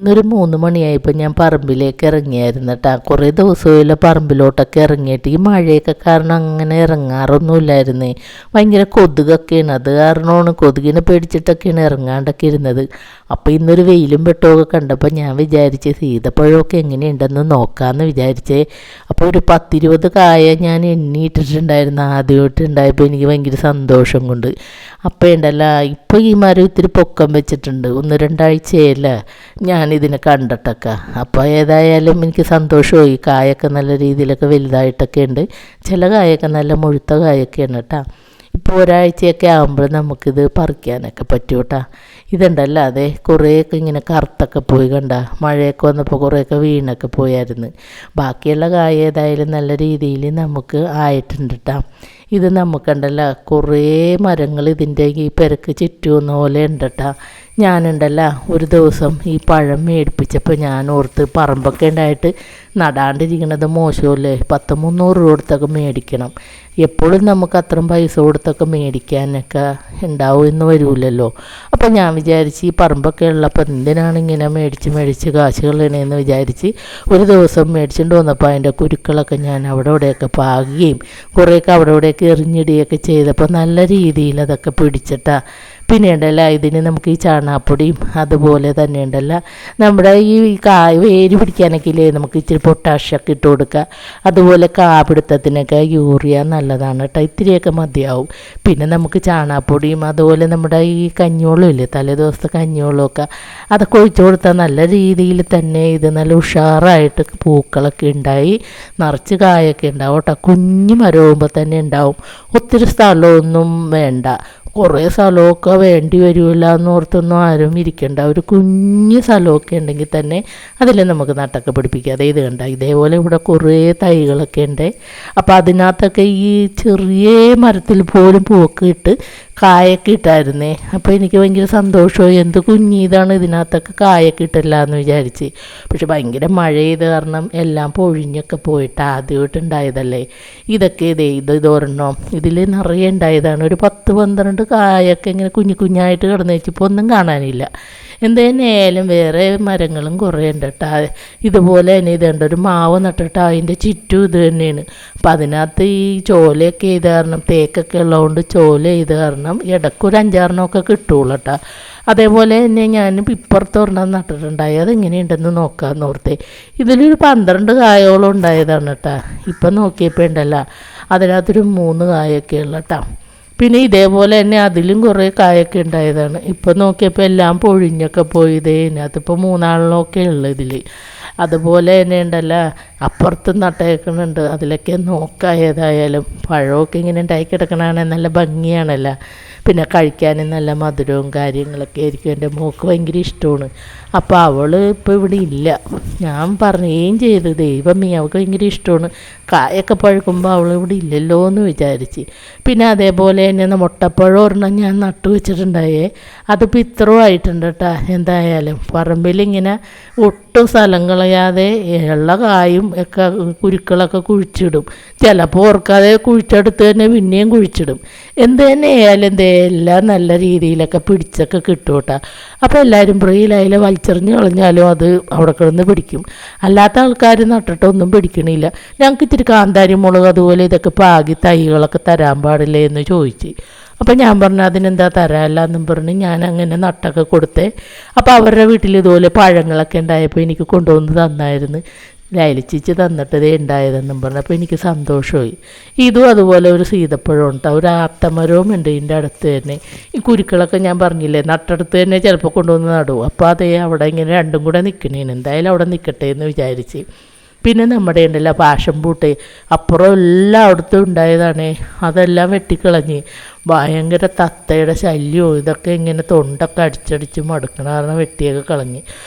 ഇന്നൊരു 3 മണിയായപ്പോൾ ഞാൻ പറമ്പിലേക്ക് ഇറങ്ങിയായിരുന്നു കേട്ടോ. കുറേ ദിവസമായില്ല പറമ്പിലോട്ടൊക്കെ ഇറങ്ങിയിട്ട്. ഈ മഴയൊക്കെ കാരണം അങ്ങനെ ഇറങ്ങാറൊന്നുമില്ലായിരുന്നേ. ഭയങ്കര കൊതുകൊക്കെയാണ്. അത് കാരണമാണ് കൊതുകിനെ പേടിച്ചിട്ടൊക്കെയാണ് ഇറങ്ങാണ്ടൊക്കെ ഇരുന്നത്. അപ്പോൾ ഇന്നൊരു വെയിലും വെട്ടമൊക്കെ കണ്ടപ്പോൾ ഞാൻ വിചാരിച്ച് സീതപ്പഴമൊക്കെ എങ്ങനെയുണ്ടെന്ന് നോക്കാമെന്ന് വിചാരിച്ചേ. അപ്പോൾ ഒരു 10-20 കായ ഞാൻ എണ്ണിയിട്ടിട്ടുണ്ടായിരുന്നു. ആദ്യമായിട്ട് ഉണ്ടായപ്പോൾ എനിക്ക് ഭയങ്കര സന്തോഷം കൊണ്ട്. അപ്പോൾ ഉണ്ടല്ല, ഇപ്പോൾ ഈ മരം ഇത്തിരി പൊക്കം വെച്ചിട്ടുണ്ട്. 1-2 ആഴ്ചയല്ല ഞാനിതിനെ കണ്ടിട്ടൊക്കെ. അപ്പോൾ ഏതായാലും എനിക്ക് സന്തോഷമായി. കായൊക്കെ നല്ല രീതിയിലൊക്കെ വലുതായിട്ടൊക്കെ ഉണ്ട്. ചില കായൊക്കെ നല്ല മുഴുത്ത കായൊക്കെയാണ് കേട്ടോ. ഇപ്പോൾ ഒരാഴ്ചയൊക്കെ ആകുമ്പോൾ നമുക്കിത് പറിക്കാനൊക്കെ പറ്റും കേട്ടോ. ഇതുണ്ടല്ലോ, അതെ കുറേയൊക്കെ ഇങ്ങനെ കറുത്തൊക്കെ പോയി കണ്ട. മഴയൊക്കെ വന്നപ്പോൾ കുറേയൊക്കെ വീണൊക്കെ പോയായിരുന്നു. ബാക്കിയുള്ള കായ ഏതായാലും നല്ല രീതിയിൽ നമുക്ക് ആയിട്ടുണ്ട് കേട്ടോ. ഇത് നമുക്കുണ്ടല്ലോ കുറേ മരങ്ങൾ ഇതിൻ്റെ ഈ പെരക്ക് ചുറ്റുമെന്ന പോലെ ഉണ്ട് കേട്ടോ. ഞാനുണ്ടല്ലോ ഒരു ദിവസം ഈ പഴം മേടിപ്പിച്ചപ്പോൾ ഞാൻ ഓർത്ത് പറമ്പൊക്കെ ഉണ്ടായിട്ട് നടാണ്ടിരിക്കണത് മോശമല്ലേ, 10-300 രൂപ കൊടുത്തൊക്കെ മേടിക്കണം. എപ്പോഴും നമുക്ക് അത്രയും പൈസ കൊടുത്തൊക്കെ മേടിക്കാനൊക്കെ ഉണ്ടാവുമെന്ന് വരില്ലല്ലോ. അപ്പോൾ ഞാൻ വിചാരിച്ച് ഈ പറമ്പൊക്കെ ഉള്ളപ്പോൾ എന്തിനാണ് ഇങ്ങനെ മേടിച്ച് കാശ് കളയണേന്ന് വിചാരിച്ച് ഒരു ദിവസം മേടിച്ചുകൊണ്ട് വന്നപ്പോൾ അതിൻ്റെ കുരുക്കളൊക്കെ ഞാൻ അവിടെ ഇവിടെയൊക്കെ പാകുകയും കുറേയൊക്കെ അവിടെ ഇവിടെയൊക്കെ എറിഞ്ഞിടുകയൊക്കെ ചെയ്തപ്പോൾ നല്ല രീതിയിൽ അതൊക്കെ പിടിച്ചിട്ടാ. പിന്നെ ഉണ്ടല്ല, ഇതിന് നമുക്ക് ഈ ചാണകപ്പൊടിയും അതുപോലെ തന്നെ ഉണ്ടല്ല നമ്മുടെ ഈ വേര് പിടിക്കാനൊക്കെ ഇല്ലേ, നമുക്ക് ഇച്ചിരി പൊട്ടാഷ്യമൊക്കെ ഇട്ട് കൊടുക്കുക. അതുപോലെ കാപിടുത്തത്തിനൊക്കെ യൂറിയ നല്ലതാണ് കേട്ടോ. ഇത്തിരിയൊക്കെ മതിയാവും. പിന്നെ നമുക്ക് ചാണകപ്പൊടിയും അതുപോലെ നമ്മുടെ ഈ കഞ്ഞിവെള്ളം ഇല്ലേ, തലേ ദിവസത്തെ കഞ്ഞിവെള്ളമൊക്കെ അതൊക്കെ ഒഴിച്ചു കൊടുത്താൽ നല്ല രീതിയിൽ തന്നെ ഇത് നല്ല ഉഷാറായിട്ട് പൂക്കളൊക്കെ ഉണ്ടായി നിറച്ച് കായൊക്കെ ഉണ്ടാവും കേട്ടോ. കുഞ്ഞു മരമാകുമ്പോൾ തന്നെ ഉണ്ടാവും. ഒത്തിരി സ്ഥലമൊന്നും വേണ്ട. കുറേ സ്ഥലമൊക്കെ വേണ്ടി വരുമല്ല എന്നോർത്തൊന്നും ആരും ഇരിക്കണ്ട. ഒരു കുഞ്ഞ് സ്ഥലമൊക്കെ ഉണ്ടെങ്കിൽ തന്നെ അതിൽ നമുക്ക് നട്ടൊക്കെ പിടിപ്പിക്കാം. ഇത് കണ്ട, ഇതേപോലെ ഇവിടെ കുറേ തൈകളൊക്കെ ഉണ്ട്. അപ്പോൾ അതിനകത്തൊക്കെ ഈ ചെറിയ മരത്തിൽ പോലും പൂവൊക്കെ ഇട്ട് കായൊക്കെ ഇട്ടായിരുന്നേ. അപ്പോൾ എനിക്ക് ഭയങ്കര സന്തോഷമായി. എന്ത് കുഞ്ഞിതാണ് ഇതിനകത്തൊക്കെ കായൊക്കെ ഇട്ടില്ല എന്ന് വിചാരിച്ച്. പക്ഷെ ഭയങ്കര മഴ ചെയ്ത് കാരണം എല്ലാം പൊഴിഞ്ഞൊക്കെ പോയിട്ട് ആദ്യമായിട്ടുണ്ടായതല്ലേ. ഇതൊക്കെ ഇതൊരെണ്ണം ഇതിൽ നിറയെ ഉണ്ടായതാണ്. ഒരു 10-12 കായൊക്കെ ഇങ്ങനെ കുഞ്ഞായിട്ട് കിടന്നു വെച്ചപ്പോൾ ഒന്നും കാണാനില്ല. എന്തായാലും വേറെ മരങ്ങളും കുറേ ഉണ്ട് കേട്ടോ. ഇതുപോലെ തന്നെ ഇതുണ്ട്, ഒരു മാവ് നട്ടിട്ട് അതിൻ്റെ ചുറ്റും ഇത് തന്നെയാണ്. അപ്പം അതിനകത്ത് ഈ ചോലയൊക്കെ ചെയ്ത് കാരണം, തേക്കൊക്കെ ഉള്ളതുകൊണ്ട് ചോല ചെയ്ത് കാരണം ഇടയ്ക്കൊരു 5-6 കിട്ടുള്ളൂ കേട്ടോ. അതേപോലെ തന്നെ ഞാൻ ഇപ്പുറത്ത് ഒരെണ്ണം നട്ടിട്ടുണ്ടായി. അതെങ്ങനെയുണ്ടെന്ന് നോക്കാമെന്ന് ഓർത്തേ. ഇതിലൊരു 12 കായോളം ഉണ്ടായതാണ് കേട്ടോ. ഇപ്പം നോക്കിയപ്പോൾ ഉണ്ടല്ലോ അതിനകത്തൊരു 3 കായൊക്കെ ഉള്ള കേട്ടോ. പിന്നെ ഇതേപോലെ തന്നെ അതിലും കുറേ കായൊക്കെ ഉണ്ടായതാണ്. ഇപ്പം നോക്കിയപ്പോൾ എല്ലാം പൊഴിഞ്ഞൊക്കെ പോയതേ. അതിനകത്തിപ്പോൾ 3 ഉള്ളു ഇതിൽ. അതുപോലെ തന്നെ ഉണ്ടല്ലോ അപ്പുറത്ത് നട്ടേക്കണുണ്ട്. അതിലൊക്കെ നോക്കാം. ഏതായാലും പഴമൊക്കെ ഇങ്ങനെ ഉണ്ടായി കിടക്കണതാണ് നല്ല ഭംഗിയാണല്ലോ. പിന്നെ കഴിക്കാനും നല്ല മധുരവും കാര്യങ്ങളൊക്കെ ആയിരിക്കും. എൻ്റെ മോൾക്ക് ഭയങ്കര ഇഷ്ടമാണ്. അപ്പോൾ അവൾ ഇപ്പോൾ ഇവിടെ ഇല്ല. ഞാൻ പറയുകയും ചെയ്തു, ദൈവമേ അവൾക്ക് ഭയങ്കര ഇഷ്ടമാണ്. കായൊക്കെ പഴുക്കുമ്പോൾ അവൾ ഇവിടെ ഇല്ലല്ലോ എന്ന് വിചാരിച്ച്. പിന്നെ അതേപോലെ തന്നെ മുട്ടപ്പഴം ഒരെണ്ണം ഞാൻ നട്ടു വെച്ചിട്ടുണ്ടായേ. അതിപ്പോൾ ഇത്രയും ആയിട്ടുണ്ട് കേട്ടോ. എന്തായാലും പറമ്പിലിങ്ങനെ ഒട്ടും സ്ഥലം കളയാതെ ഉള്ള കായും ഒക്കെ കുരുക്കളൊക്കെ കുഴിച്ചിടും. ചിലപ്പോൾ ഓർക്കാതെ കുഴിച്ചെടുത്ത് തന്നെ പിന്നെയും കുഴിച്ചിടും. എന്ത് തന്നെ ആയാലും എല്ലാം നല്ല രീതിയിലൊക്കെ പിടിച്ചൊക്കെ കിട്ടും കേട്ടോ. അപ്പോൾ എല്ലാവരും ബ്രെയിലായാലും വലിച്ചെറിഞ്ഞ് കളഞ്ഞാലും അത് അവിടെ കിടന്ന് പിടിക്കും. അല്ലാത്ത ആൾക്കാർ നട്ടിട്ടൊന്നും പിടിക്കണില്ല. ഞങ്ങൾക്ക് ഇത്തിരി കാന്താരി മുളക് അതുപോലെ ഇതൊക്കെ പാകി തൈകളൊക്കെ തരാൻ പാടില്ലേ എന്ന് ചോദിച്ച്. അപ്പം ഞാൻ പറഞ്ഞു അതിനെന്താ തരാമല്ല എന്നും പറഞ്ഞ് ഞാൻ അങ്ങനെ നട്ടൊക്കെ കൊടുത്തേ. അപ്പോൾ അവരുടെ വീട്ടിൽ ഇതുപോലെ പഴങ്ങളൊക്കെ ഉണ്ടായപ്പോൾ എനിക്ക് കൊണ്ടുവന്ന് തന്നായിരുന്നു. ലൈലിച്ചിച്ച് തന്നിട്ടതേ ഉണ്ടായതെന്നും പറഞ്ഞു. അപ്പോൾ എനിക്ക് സന്തോഷമായി. ഇതും അതുപോലെ ഒരു സീതപ്പഴം ഉണ്ട്, ഒരു ആത്തമരവും ഉണ്ട് ഇതിൻ്റെ അടുത്ത് തന്നെ. ഈ കുരുക്കളൊക്കെ ഞാൻ പറഞ്ഞില്ലേ നട്ടടുത്ത് തന്നെ ചിലപ്പോൾ കൊണ്ടുവന്ന് നടും. അപ്പോൾ അതേ അവിടെ ഇങ്ങനെ രണ്ടും കൂടെ നിൽക്കണേന്. എന്തായാലും അവിടെ നിൽക്കട്ടെ എന്ന് വിചാരിച്ച്. പിന്നെ നമ്മുടെ ഉണ്ടല്ലോ പാഷൻ പൂട്ട് അപ്പുറം എല്ലായിടത്തും ഉണ്ടായതാണേ. അതെല്ലാം വെട്ടിക്കളഞ്ഞ്. ഭയങ്കര തത്തയുടെ ശല്യവും ഇതൊക്കെ ഇങ്ങനെ തൊണ്ടൊക്കെ അടിച്ചടിച്ച് മടുക്കണം കാരണം വെട്ടിയൊക്കെ കളഞ്ഞ്.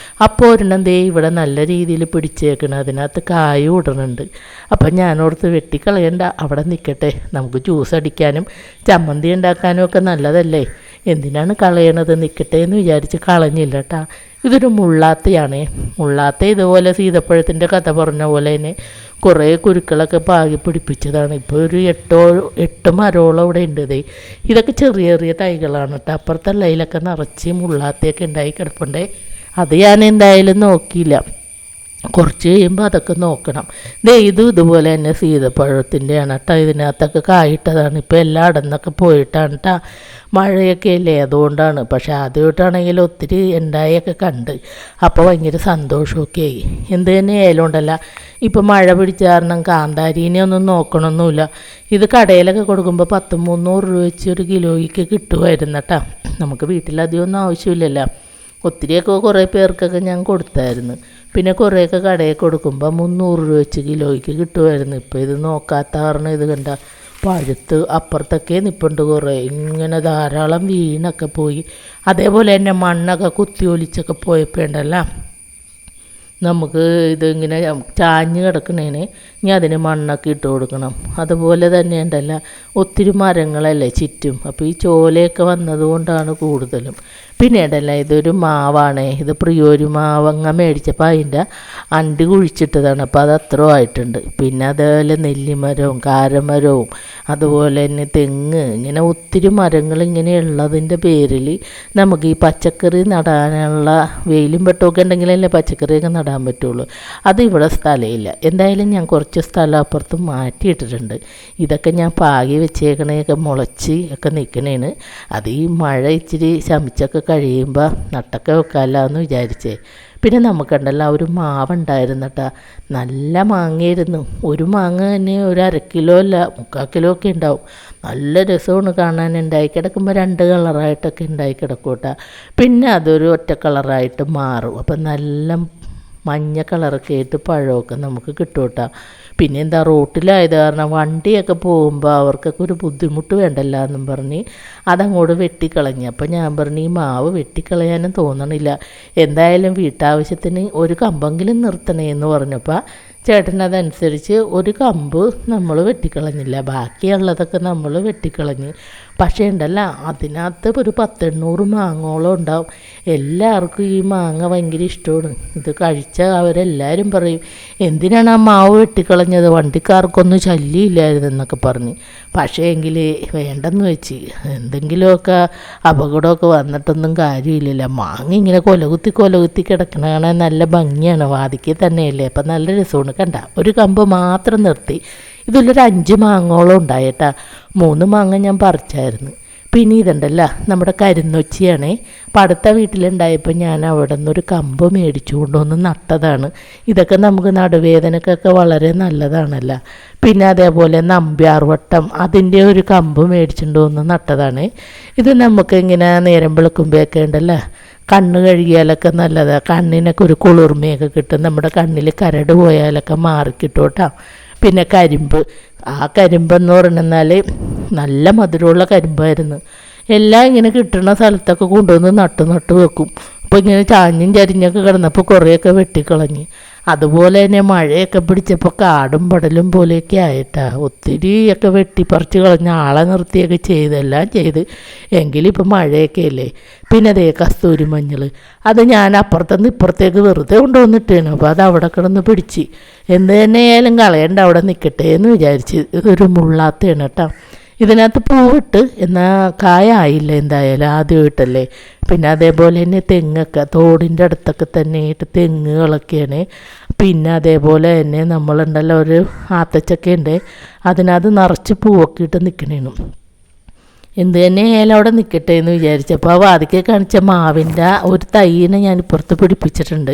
അപ്പോൾ ഒരെണ്ണം ഇവിടെ നല്ല രീതിയിൽ പിടിച്ചേക്കണം. അതിനകത്ത് കായും ഇടണുണ്ട്. അപ്പം ഞാനോർത്ത് വെട്ടിക്കളയണ്ട, അവിടെ നിൽക്കട്ടെ, നമുക്ക് ജ്യൂസ് അടിക്കാനും ചമ്മന്തി ഉണ്ടാക്കാനും ഒക്കെ നല്ലതല്ലേ, എന്തിനാണ് കളയണത്, നിൽക്കട്ടെ എന്ന് വിചാരിച്ച് കളഞ്ഞില്ല കേട്ടോ. ഇതൊരു മുള്ളാത്തയാണേ. മുള്ളാത്ത ഇതുപോലെ സീതപ്പഴത്തിൻ്റെ കഥ പറഞ്ഞ പോലെ തന്നെ കുറേ കുരുക്കളൊക്കെ പാകി പിടിപ്പിച്ചതാണ്. ഇപ്പോൾ ഒരു 8 മരമോളം ഇവിടെ ഉണ്ട്. ഇതൊക്കെ ചെറിയ ചെറിയ തൈകളാണ് കേട്ടോ. അപ്പുറത്തെ ലൈലൊക്കെ നിറച്ച് മുള്ളാത്തയൊക്കെ ഉണ്ടായി കിടപ്പുണ്ടേ. അത് ഞാൻ എന്തായാലും നോക്കിയില്ല. കുറച്ച് കഴിയുമ്പോൾ അതൊക്കെ നോക്കണം. ഇതുപോലെ തന്നെ സീതപ്പഴത്തിൻ്റെയാണ് കേട്ടോ. ഇതിനകത്തൊക്കെ കായിട്ടതാണ്. ഇപ്പോൾ എല്ലാം അടന്നൊക്കെ പോയിട്ടാണ് കേട്ടോ. മഴയൊക്കെ അല്ലേ, അതുകൊണ്ടാണ്. പക്ഷെ ആദ്യമായിട്ടാണെങ്കിൽ ഒത്തിരി ഉണ്ടായൊക്കെ കണ്ട് അപ്പോൾ ഭയങ്കര സന്തോഷമൊക്കെ ആയി. എന്ത് തന്നെ ആയാലും ഉണ്ടല്ല, ഇപ്പോൾ മഴ പിടിച്ച കാരണം കാന്താരീനെ ഒന്നും നോക്കണമൊന്നുമില്ല. ഇത് കടയിലൊക്കെ കൊടുക്കുമ്പോൾ 300 രൂപ വെച്ച് ഒരു കിലോയ്ക്ക് കിട്ടുമായിരുന്നു കേട്ടോ. നമുക്ക് വീട്ടിലധികം ഒന്നും ആവശ്യമില്ലല്ലോ. ഒത്തിരിയൊക്കെ കുറേ പേർക്കൊക്കെ ഞാൻ കൊടുത്തായിരുന്നു. പിന്നെ കുറേയൊക്കെ കടയിൽ കൊടുക്കുമ്പോൾ 300 രൂപ വെച്ച് കിലോയ്ക്ക് കിട്ടുമായിരുന്നു. ഇപ്പോൾ ഇത് നോക്കാത്ത കാരണം ഇത് കണ്ട പഴുത്ത് അപ്പുറത്തൊക്കെ നിൽപ്പുണ്ട്. കുറേ ഇങ്ങനെ ധാരാളം വീണൊക്കെ പോയി. അതേപോലെ തന്നെ മണ്ണൊക്കെ കുത്തി ഒലിച്ചൊക്കെ പോയപ്പോൾ ഉണ്ടല്ലോ, നമുക്ക് ഇതിങ്ങനെ ചാഞ്ഞ് കിടക്കണേന് ഇനി അതിന് മണ്ണൊക്കെ ഇട്ട് കൊടുക്കണം. അതുപോലെ തന്നെ ഉണ്ടല്ല, ഒത്തിരി മരങ്ങളല്ലേ ചുറ്റും. അപ്പോൾ ഈ ചോലയൊക്കെ വന്നതുകൊണ്ടാണ് കൂടുതലും. പിന്നെ ഉണ്ടല്ല, ഇതൊരു മാവാണേ. ഇത് പ്രിയൊരു മാവങ്ങ മേടിച്ചപ്പോൾ അതിൻ്റെ അണ്ടി കുഴിച്ചിട്ടതാണ്. അപ്പോൾ അത് അത്ര ആയിട്ടുണ്ട്. പിന്നെ അതേപോലെ നെല്ലിമരവും കാരമരവും അതുപോലെ തന്നെ തെങ്ങ്, ഇങ്ങനെ ഒത്തിരി മരങ്ങൾ ഇങ്ങനെ ഉള്ളതിൻ്റെ പേരിൽ നമുക്ക് ഈ പച്ചക്കറി നടാനുള്ള വെയിലും വെട്ടമൊക്കെ ഉണ്ടെങ്കിലല്ലേ പച്ചക്കറിയൊക്കെ നടാൻ പറ്റുള്ളൂ. അത് ഇവിടെ സ്ഥലമില്ല. എന്തായാലും ഞാൻ കുറച്ച് സ്ഥലം അപ്പുറത്ത് മാറ്റിയിട്ടിട്ടുണ്ട്. ഇതൊക്കെ ഞാൻ പാകി വെച്ചേക്കണേയൊക്കെ മുളച്ച് ഒക്കെ നിൽക്കണേന്. അത് ഈ മഴ ഇച്ചിരി ശമിച്ചൊക്കെ കഴിയുമ്പോൾ നട്ടൊക്കെ വെക്കാമല്ലോ എന്ന് വിചാരിച്ചേ. പിന്നെ നമുക്കുണ്ടല്ലോ ഒരു മാവുണ്ടായിരുന്നു കേട്ടോ. നല്ല മാങ്ങയായിരുന്നു. ഒരു മാങ്ങ തന്നെ ഒരു 1/2 കിലോ അല്ല 3/4 കിലോ ഒക്കെ ഉണ്ടാവും. നല്ല രസമാണ് കാണാൻ. ഉണ്ടായി കിടക്കുമ്പോൾ 2 കളറായിട്ടൊക്കെ ഉണ്ടായി കിടക്കും കേട്ടോ. പിന്നെ അതൊരു ഒറ്റ കളറായിട്ട് മാറും. അപ്പം നല്ല മഞ്ഞ കളറൊക്കെ ആയിട്ട് പഴമൊക്കെ നമുക്ക് കിട്ടും കേട്ടോ. പിന്നെ എന്താ, റോട്ടിലായത് കാരണം വണ്ടിയൊക്കെ പോകുമ്പോൾ അവർക്കൊക്കെ ഒരു ബുദ്ധിമുട്ട് വേണ്ടല്ലോ എന്നും പറഞ്ഞ് അതങ്ങോട്ട് വെട്ടിക്കളഞ്ഞു. അപ്പം ഞാൻ പറഞ്ഞു ഈ മാവ് വെട്ടിക്കളയാനും തോന്നണില്ല, എന്തായാലും വീട്ടാവശ്യത്തിന് ഒരു കമ്പെങ്കിലും നിർത്തണേ എന്ന് പറഞ്ഞപ്പോൾ ചേട്ടനതനുസരിച്ച് ഒരു കമ്പ് നമ്മൾ വെട്ടിക്കളഞ്ഞില്ല. ബാക്കിയുള്ളതൊക്കെ നമ്മൾ വെട്ടിക്കളഞ്ഞ്. പക്ഷേ ഉണ്ടല്ല, അതിനകത്ത് ഒരു 10-800 മാങ്ങോളം ഉണ്ടാവും. എല്ലാവർക്കും ഈ മാങ്ങ ഭയങ്കര ഇഷ്ടമാണ്. ഇത് കഴിച്ച അവരെല്ലാവരും പറയും, എന്തിനാണ് ആ മാവ് വെട്ടിക്കളഞ്ഞത്, വണ്ടിക്കാർക്കൊന്നും ശല്യമില്ലായിരുന്നു എന്നൊക്കെ പറഞ്ഞ്. പക്ഷേ എങ്കിൽ വേണ്ടെന്ന് വെച്ച്, എന്തെങ്കിലുമൊക്കെ അപകടമൊക്കെ വന്നിട്ടൊന്നും കാര്യമില്ലല്ലോ. മാങ്ങ ഇങ്ങനെ കൊലകുത്തി കിടക്കണ കാണാൻ നല്ല ഭംഗിയാണ്. വാതിക്കൽ തന്നെയല്ലേ, അപ്പം നല്ല രസമാണ്. കണ്ട, ഒരു കമ്പ് മാത്രം നിർത്തി. ഇതിലൊരു 5 മാങ്ങോളം ഉണ്ടായിട്ടാ. 3 മാങ്ങ ഞാൻ പറിച്ചായിരുന്നു. പിന്നെ ഇതുണ്ടല്ല, നമ്മുടെ കരിന്നൊച്ചിയാണേ. അപ്പം അടുത്ത വീട്ടിലുണ്ടായപ്പോൾ ഞാൻ അവിടെ നിന്നൊരു കമ്പ് മേടിച്ചു കൊണ്ടുവന്ന് നട്ടതാണ്. ഇതൊക്കെ നമുക്ക് നടുവേദനക്കൊക്കെ വളരെ നല്ലതാണല്ലോ. പിന്നെ അതേപോലെ നമ്പ്യാർവട്ടം, അതിൻ്റെ ഒരു കമ്പ് മേടിച്ചുകൊണ്ട് വന്ന് നട്ടതാണ്. ഇത് നമുക്ക് ഇങ്ങനെ നേരം വെളുക്കുമ്പോഴൊക്കെ ഉണ്ടല്ലോ കണ്ണ് കഴുകിയാലൊക്കെ നല്ലതാണ്. കണ്ണിനൊക്കെ ഒരു കുളിർമയൊക്കെ കിട്ടും. നമ്മുടെ കണ്ണിൽ കരട് പോയാലൊക്കെ മാറിക്കിട്ടും കേട്ടോ. പിന്നെ കരിമ്പ്, ആ കരിമ്പെന്ന് പറഞ്ഞാൽ നല്ല മധുരമുള്ള കരിമ്പായിരുന്നു. എല്ലാം ഇങ്ങനെ കിട്ടുന്ന സ്ഥലത്തൊക്കെ കൊണ്ടുവന്ന് നട്ട് വെക്കും. അപ്പോൾ ഇങ്ങനെ ചാഞ്ഞും ചരിഞ്ഞൊക്കെ കിടന്നപ്പോൾ കുറേയൊക്കെ വെട്ടിക്കളഞ്ഞ്. അതുപോലെ തന്നെ മഴയൊക്കെ പിടിച്ചപ്പോൾ കാടും പടലും പോലെയൊക്കെ ആയിട്ടാ. ഒത്തിരിയൊക്കെ വെട്ടിപ്പറിച്ച് കളഞ്ഞ് ആളെ നിർത്തിയൊക്കെ ചെയ്തെല്ലാം ചെയ്ത്. എങ്കിലും ഇപ്പം മഴയൊക്കെ അല്ലേ. പിന്നെ അതേ കസ്തൂരി മഞ്ഞൾ, അത് ഞാൻ അപ്പുറത്തുനിന്ന് ഇപ്പുറത്തേക്ക് വെറുതെ കൊണ്ടുവന്നിട്ടേനു. അപ്പോൾ അത് അവിടെ കിടന്ന് പിടിച്ച്. എന്ത് തന്നെയായാലും കളയണ്ട, അവിടെ നിൽക്കട്ടെ എന്ന് വിചാരിച്ച്. ഇതൊരു മുള്ളാത്തയാണ് കേട്ടോ. ഇതിനകത്ത് പൂവിട്ട് എന്നാൽ കായായില്ല എന്തായാലും, ആദ്യമായിട്ടല്ലേ. പിന്നെ അതേപോലെ തന്നെ തെങ്ങൊക്കെ തോടിൻ്റെ അടുത്തൊക്കെ തന്നെ ആയിട്ട് തെങ്ങുകളൊക്കെയാണ്. പിന്നെ അതേപോലെ തന്നെ നമ്മളുണ്ടല്ലോ ഒരു ആത്തച്ചക്ക ഉണ്ട്, അതിനകത്ത് നിറച്ച് പൂവൊക്കെ ഇട്ട് നിൽക്കണേനും. എന്ത് തന്നെ ആയാലും അവിടെ നിൽക്കട്ടെ എന്ന് വിചാരിച്ചപ്പോൾ ആ വാതിക്കെ കാണിച്ച മാവിൻ്റെ ഒരു തൈനെ ഞാൻ ഇപ്പുറത്ത് പിടിപ്പിച്ചിട്ടുണ്ട്.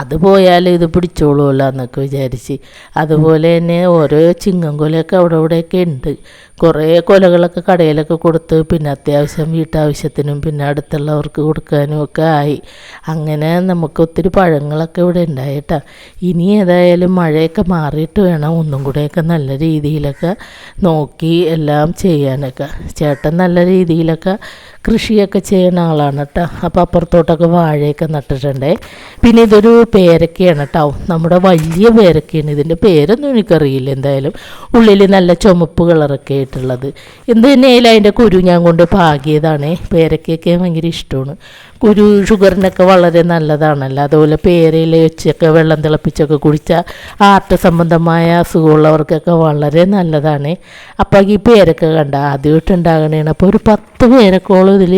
അത് പോയാൽ ഇത് പിടിച്ചോളുമല്ലോ എന്നൊക്കെ വിചാരിച്ച്. അതുപോലെ തന്നെ ഓരോ ചിങ്ങംകൊലയൊക്കെ അവിടെ ഇവിടെയൊക്കെ ഉണ്ട്. കുറേ കൊലകളൊക്കെ കടയിലൊക്കെ കൊടുത്ത്, പിന്നെ അത്യാവശ്യം വീട്ടാവശ്യത്തിനും പിന്നെ അടുത്തുള്ളവർക്ക് കൊടുക്കാനും ഒക്കെ ആയി. അങ്ങനെ നമുക്ക് ഒത്തിരി പഴങ്ങളൊക്കെ ഇവിടെ ഉണ്ടായിട്ടാ. ഇനി ഏതായാലും മഴയൊക്കെ മാറിയിട്ട് വേണം ഒന്നും കൂടെയൊക്കെ നല്ല രീതിയിലൊക്കെ നോക്കി എല്ലാം ചെയ്യാനൊക്കെ. ചേട്ടൻ നല്ല രീതിയിലൊക്കെ കൃഷിയൊക്കെ ചെയ്യുന്ന ആളാണ് കേട്ടോ. അപ്പോൾ അപ്പുറത്തോട്ടൊക്കെ വാഴയൊക്കെ നട്ടിട്ടുണ്ടേ. പിന്നെ ഇതൊരു പേരക്കയാണ് കേട്ടോ, നമ്മുടെ വലിയ പേരക്കയാണ്. ഇതിൻ്റെ പേരൊന്നും എനിക്കറിയില്ല. എന്തായാലും ഉള്ളിൽ നല്ല ചുമപ്പ് കളറൊക്കെ ആയിട്ടുള്ളത്. എന്ത് തന്നെയായാലും അതിൻ്റെ കുരു ഞാൻ കൊണ്ട് പാകിയതാണേ. പേരക്കയൊക്കെ ഭയങ്കര ഇഷ്ടമാണ്. ഷുഗറിനൊക്കെ വളരെ നല്ലതാണല്ലോ. അതുപോലെ പേരയില വെച്ചൊക്കെ വെള്ളം തിളപ്പിച്ചൊക്കെ കുടിച്ചാൽ ഹാർട്ട് സംബന്ധമായ അസുഖമുള്ളവർക്കൊക്കെ വളരെ നല്ലതാണ്. അപ്പോൾ ഈ പേരക്ക കണ്ട ആദ്യമായിട്ട് ഉണ്ടാകണേണ്. അപ്പോൾ ഒരു 10 പേരക്കോളം ഇതിൽ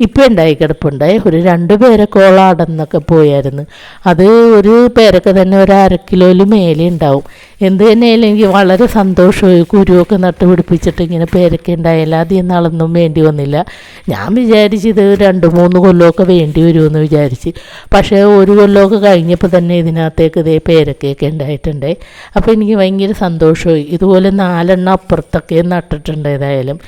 ഇപ്പം ഉണ്ടായി കിടപ്പുണ്ടായി. ഒരു 2 പേരക്കോളം അടന്നൊക്കെ പോയായിരുന്നു. അത് ഒരു പേരക്ക തന്നെ ഒരു 1/2 കിലോയിൽ മേലെ ഉണ്ടാവും. എന്ത് തന്നെയായാലും എനിക്ക് വളരെ സന്തോഷമായി. കുരുവൊക്കെ നട്ടുപിടിപ്പിച്ചിട്ട് ഇങ്ങനെ പേരക്ക ഉണ്ടായാലും അധികം നാളൊന്നും വേണ്ടി വന്നില്ല. ഞാൻ വിചാരിച്ചത് 2-3 കൊല്ലമൊക്കെ വേണ്ടി വരുമെന്ന് വിചാരിച്ച്. പക്ഷേ ഒരു കൊല്ലമൊക്കെ കഴിഞ്ഞപ്പോൾ തന്നെ ഇതിനകത്തേക്ക് ഇതേ പേരക്കയൊക്കെ ഉണ്ടായിട്ടുണ്ട്. അപ്പോൾ എനിക്ക് ഭയങ്കര സന്തോഷമായി. ഇതുപോലെ 4 എണ്ണം അപ്പുറത്തൊക്കെ നട്ടിട്ടുണ്ട്. ഏതായാലും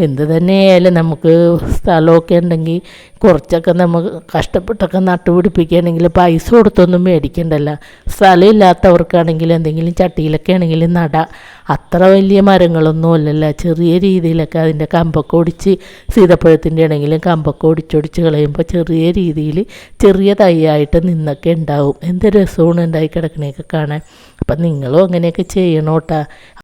എന്ത് തന്നെയായാലും നമുക്ക് സ്ഥലമൊക്കെ ഉണ്ടെങ്കിൽ കുറച്ചൊക്കെ നമുക്ക് കഷ്ടപ്പെട്ടൊക്കെ നട്ടുപിടിപ്പിക്കുകയാണെങ്കിൽ പൈസ കൊടുത്തൊന്നും മേടിക്കണ്ടല്ലോ. സ്ഥലമില്ലാത്തവർക്കാണെങ്കിൽ എന്തെങ്കിലും ചട്ടിയിലൊക്കെ ആണെങ്കിലും നടാം. അത്ര വലിയ മരങ്ങളൊന്നും അല്ലല്ലോ. ചെറിയ രീതിയിലൊക്കെ അതിൻ്റെ കമ്പൊക്കെ ഒടിച്ച് സീതപ്പഴത്തിൻ്റെ ആണെങ്കിലും കമ്പൊക്കെ ഒടിച്ചൊടിച്ച് കളയുമ്പോൾ ചെറിയ രീതിയിൽ ചെറിയ തൈയായിട്ട് നിന്നൊക്കെ ഉണ്ടാവും. എന്ത് രസമാണ് ഉണ്ടായി കിടക്കണേയൊക്കെ കാണാൻ. അപ്പം നിങ്ങളും അങ്ങനെയൊക്കെ ചെയ്യണോട്ടാ.